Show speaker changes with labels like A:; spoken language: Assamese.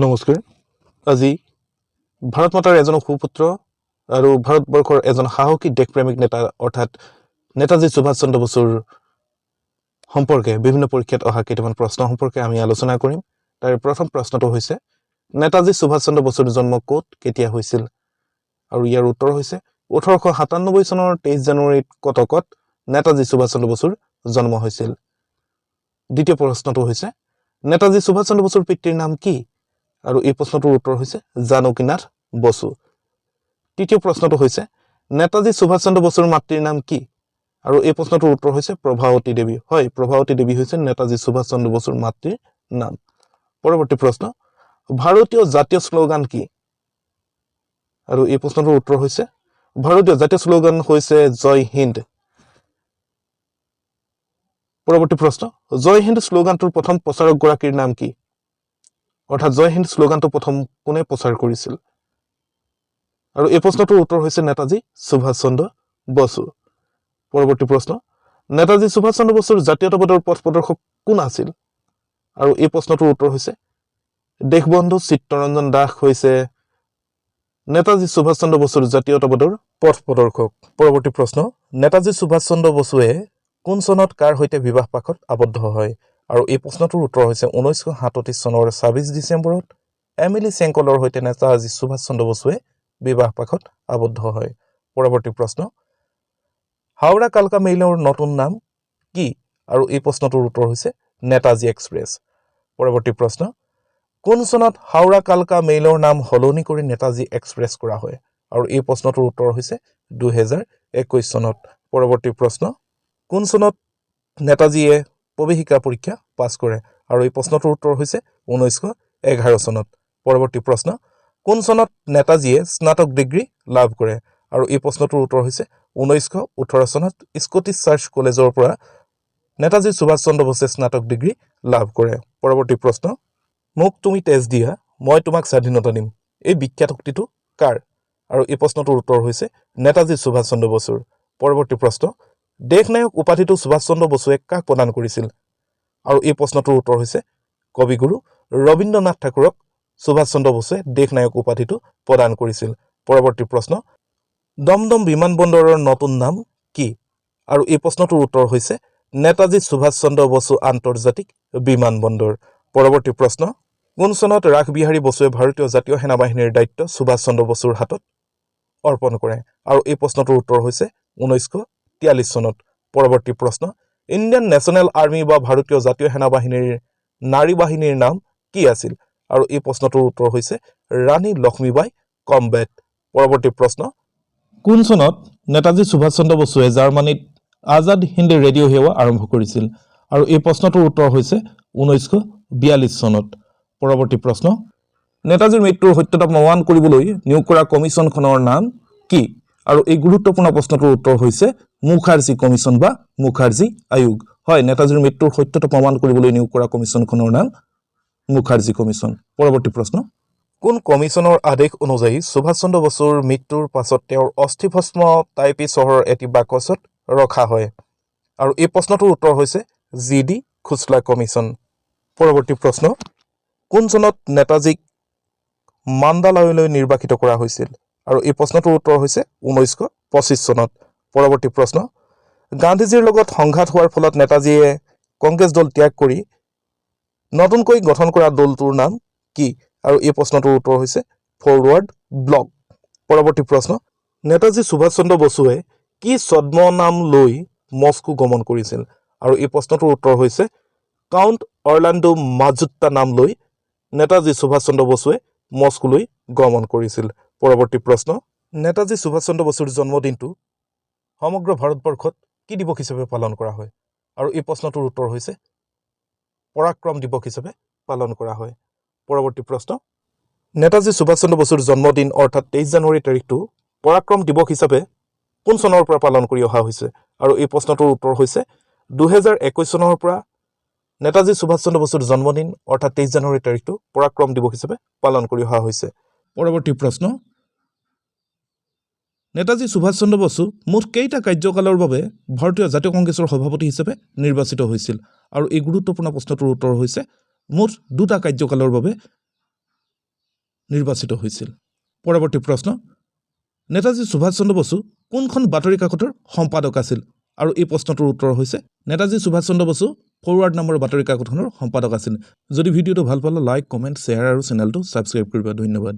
A: নমস্কাৰ। আজি ভাৰত মাতাৰ এজন সুপুত্ৰ আৰু ভাৰতবৰ্ষৰ এজন সাহসী দেশপ্ৰেমিক নেতা অৰ্থাৎ নেতাজী সুভাষ চন্দ্ৰ বসুৰ সম্পৰ্কে বিভিন্ন পৰীক্ষাত অহা কেইটামান প্ৰশ্ন সম্পৰ্কে আমি আলোচনা কৰিম। তাৰ প্ৰথম প্ৰশ্নটো হৈছে নেতাজী সুভাষ চন্দ্ৰ বসুৰ জন্ম ক'ত কেতিয়া হৈছিল? আৰু ইয়াৰ উত্তৰ হৈছে 1897 চনৰ 23 জানুৱাৰীত কটকত নেতাজী সুভাষ চন্দ্ৰ বসুৰ জন্ম হৈছিল। দ্বিতীয় প্ৰশ্নটো হৈছে নেতাজী সুভাষ চন্দ্ৰ বসুৰ পিতৃৰ নাম কি? আৰু এই প্ৰশ্নটোৰ উত্তৰ হৈছে জানকীনাথ বসু। তৃতীয় প্ৰশ্নটো হৈছে নেতাজী সুভাষ চন্দ্ৰ বসুৰ মাতৃৰ নাম কি? আৰু এই প্ৰশ্নটোৰ উত্তৰ হৈছে প্ৰভাৱতী দেৱী। হয়, প্ৰভাৱতী দেৱী হৈছে নেতাজী সুভাষ চন্দ্ৰ বসুৰ মাতৃৰ নাম। পৰৱৰ্তী প্ৰশ্ন, ভাৰতীয় জাতীয় শ্লোগান কি? আৰু এই প্ৰশ্নটোৰ উত্তৰ হৈছে ভাৰতীয় জাতীয় শ্লোগান হৈছে জয় হিন্দ। পৰৱৰ্তী প্ৰশ্ন, জয় হিন্দ শ্লোগানটোৰ প্ৰথম প্ৰচাৰকগৰাকীৰ নাম কি? অৰ্থাৎ জয় হিন্দ শ্লোগানটো প্ৰথম কোনে প্ৰচাৰ কৰিছিল? আৰু এই প্ৰশ্নটোৰ উত্তৰ হৈছে নেতাজী সুভাষ চন্দ্ৰ বসু। পৰৱৰ্তী প্ৰশ্ন, নেতাজী সুভাষ চন্দ্ৰ বসুৰ জাতীয়তাবাদৰ পথ প্ৰদৰ্শক কোন আছিল? আৰু এই প্ৰশ্নটোৰ উত্তৰ হৈছে দেশবন্ধু চিত্তৰঞ্জন দাস হৈছে নেতাজী সুভাষ চন্দ্ৰ বসুৰ জাতীয়তাবাদৰ পথ প্ৰদৰ্শক। পৰৱৰ্তী প্ৰশ্ন, নেতাজী সুভাষ চন্দ্ৰ বসুৱে কোন চনত কাৰ সৈতে বিবাহ পাশত আবদ্ধ হয়? আৰু এই প্ৰশ্নটোৰ উত্তৰ হৈছে 1937 চনৰ 26 ডিচেম্বৰত এমিলি চেংকলৰ সৈতে নেতাজী সুভাষ চন্দ্ৰ বসুৱে বিবাহ পাশত আবদ্ধ হয়। পৰৱৰ্তী প্ৰশ্ন, হাওৰা কালকা মেইলৰ নতুন নাম কি? আৰু এই প্ৰশ্নটোৰ উত্তৰ হৈছে নেতাজী এক্সপ্ৰেছ। পৰৱৰ্তী প্ৰশ্ন, কোন চনত হাওৰা কালকা মেইলৰ নাম সলনি কৰি নেতাজী এক্সপ্ৰেছ কৰা হয়? আৰু এই প্ৰশ্নটোৰ উত্তৰ হৈছে 2021 চনত। পৰৱৰ্তী প্ৰশ্ন, কোন চনত নেতাজীয়ে প্ৰৱেশিকা পৰীক্ষা পাছ কৰে? আৰু এই প্ৰশ্নটোৰ উত্তৰ হৈছে 1911 চনত। পৰৱৰ্তী প্ৰশ্ন, কোন চনত নেতাজীয়ে স্নাতক ডিগ্ৰী লাভ কৰে? আৰু এই প্ৰশ্নটোৰ উত্তৰ হৈছে 1918 চনত স্কটিছ চাৰ্চ কলেজৰ পৰা নেতাজী সুভাষ চন্দ্ৰ বসুৱে স্নাতক ডিগ্ৰী লাভ কৰে। পৰৱৰ্তী প্ৰশ্ন, মোক তুমি তেজ দিয়া, মই তোমাক স্বাধীনতা দিম, এই বিখ্যাত উক্তিটো কাৰ? আৰু এই প্ৰশ্নটোৰ উত্তৰ হৈছে নেতাজী সুভাষ চন্দ্ৰ বসুৰ। পৰৱৰ্তী প্ৰশ্ন, দেশনায়ক উপাধিটো সুভাষ চন্দ্ৰ বসুৱে কাক প্ৰদান কৰিছিল? আৰু এই প্ৰশ্নটোৰ উত্তৰ হৈছে কবিগুৰু ৰবীন্দ্ৰনাথ ঠাকুৰক সুভাষ চন্দ্ৰ বসুৱে দেশনায়ক উপাধিটো প্ৰদান কৰিছিল। পৰৱৰ্তী প্ৰশ্ন, দমদম বিমানবন্দৰৰ নতুন নাম কি? আৰু এই প্ৰশ্নটোৰ উত্তৰ হৈছে নেতাজী সুভাষ চন্দ্ৰ বসু আন্তৰ্জাতিক বিমানবন্দৰ। পৰৱৰ্তী প্ৰশ্ন, কোন চনত ৰাসবিহাৰী বসুৱে ভাৰতীয় জাতীয় সেনাবাহিনীৰ দায়িত্ব সুভাষ চন্দ্ৰ বসুৰ হাতত অৰ্পণ কৰে? আৰু এই প্ৰশ্নটোৰ উত্তৰ হৈছে 1943 চনত। পৰৱৰ্তী প্ৰশ্ন, ইণ্ডিয়ান নেশ্যনেল আৰ্মি বা ভাৰতীয় জাতীয় সেনাবাহিনীৰ নাৰী বাহিনীৰ নাম কি আছিল? আৰু এই প্ৰশ্নটোৰ উত্তৰ হৈছে ৰাণী লক্ষ্মীবাই কমবেট। পৰৱৰ্তী প্ৰশ্ন, কোন চনত নেতাজী সুভাষ চন্দ্ৰ বসুৱে জাৰ্মানীত আজাদ হিন্দ ৰেডিঅ' সেৱা আৰম্ভ কৰিছিল? আৰু এই প্ৰশ্নটোৰ উত্তৰ হৈছে 1942 চনত। পৰৱৰ্তী প্ৰশ্ন, নেতাজীৰ মৃত্যুৰ সত্যতা প্ৰমাণ কৰিবলৈ নিয়োগ কৰা কমিশ্যনখনৰ নাম কি? আৰু এই গুৰুত্বপূৰ্ণ প্ৰশ্নটোৰ উত্তৰ হৈছে মুখাৰ্জী কমিশ্যন বা মুখাৰ্জী আয়োগ। হয়, নেতাজীৰ মৃত্যুৰ সত্যতা প্ৰমাণ কৰিবলৈ নিয়োগ কৰা কমিশ্যনখনৰ নাম মুখাৰ্জী কমিশ্যন। পৰৱৰ্তী প্ৰশ্ন, কোন কমিশ্যনৰ আদেশ অনুযায়ী সুভাষ চন্দ্ৰ বসুৰ মৃত্যুৰ পাছত তেওঁৰ অস্থিভস্ম টাইপি চহৰৰ এটি বাকচত ৰখা হয়? আৰু এই প্ৰশ্নটোৰ উত্তৰ হৈছে GD খোছলা কমিশ্যন। পৰৱৰ্তী প্ৰশ্ন, কোন চনত নেতাজীক মাণ্ডালয়লৈ নিৰ্বাসিত কৰা হৈছিল? আৰু এই প্ৰশ্নটোৰ উত্তৰ হৈছে 1925 চনত। পৰৱৰ্তী প্ৰশ্ন, গান্ধীজীৰ লগত সংঘাত হোৱাৰ ফলত নেতাজীয়ে কংগ্ৰেছ দল ত্যাগ কৰি নতুনকৈ গঠন কৰা দলটোৰ নাম কি? আৰু এই প্ৰশ্নটোৰ উত্তৰ হৈছে ফৰৱাৰ্ড ব্লক। পৰৱৰ্তী প্ৰশ্ন, নেতাজী সুভাষ চন্দ্ৰ বসুৱে কি ছদ্ম নাম লৈ মস্কো গমন কৰিছিল? আৰু এই প্ৰশ্নটোৰ উত্তৰ হৈছে কাউণ্ট অৰ্লাণ্ডো মাজুট্টা নাম লৈ নেতাজী সুভাষ চন্দ্ৰ বসুৱে মস্কোলৈ গমন কৰিছিল। পৰৱৰ্তী প্ৰশ্ন, নেতাজী সুভাষ চন্দ্ৰ বসুৰ জন্মদিনটো সমগ্ৰ ভাৰতবৰ্ষত কি দিৱস হিচাপে পালন কৰা হয়? আৰু এই প্ৰশ্নটোৰ উত্তৰ হৈছে পৰাক্ৰম দিৱস হিচাপে পালন কৰা হয়। পৰৱৰ্তী প্ৰশ্ন, নেতাজী সুভাষ চন্দ্ৰ বসুৰ জন্মদিন অৰ্থাৎ 23 জানুৱাৰী তাৰিখটো পৰাক্ৰম দিৱস হিচাপে কোন চনৰ পৰা পালন কৰি অহা হৈছে? আৰু এই প্ৰশ্নটোৰ উত্তৰ হৈছে 2021 চনৰ পৰা নেতাজী সুভাষ চন্দ্ৰ বসুৰ জন্মদিন অৰ্থাৎ 23 জানুৱাৰী তাৰিখটো পৰাক্ৰম দিৱস হিচাপে পালন কৰি অহা হৈছে। পৰৱৰ্তী প্ৰশ্ন, নেতাজী সুভাষ চন্দ্ৰ বসু মুঠ কেইটা কাৰ্যকালৰ বাবে ভাৰতীয় জাতীয় কংগ্ৰেছৰ সভাপতি হিচাপে নিৰ্বাচিত হৈছিল? আৰু এই গুৰুত্বপূৰ্ণ প্ৰশ্নটোৰ উত্তৰ হৈছে মুঠ 2টা কাৰ্যকালৰ বাবে নিৰ্বাচিত হৈছিল পৰৱৰ্তী প্ৰশ্ন নেতাজী সুভাষ চন্দ্ৰ বসু কোনখন বাতৰি কাকতৰ সম্পাদক আছিল আৰু এই প্ৰশ্নটোৰ উত্তৰ হৈছে নেতাজী সুভাষ চন্দ্ৰ বসু ফৰৱাৰ্ড নামৰ বাতৰি কাকতখনৰ সম্পাদক আছিল যদি ভিডিঅ'টো ভাল পালে লাইক কমেণ্ট শ্বেয়াৰ আৰু চেনেলটো ছাবস্ক্ৰাইব কৰিব ধন্যবাদ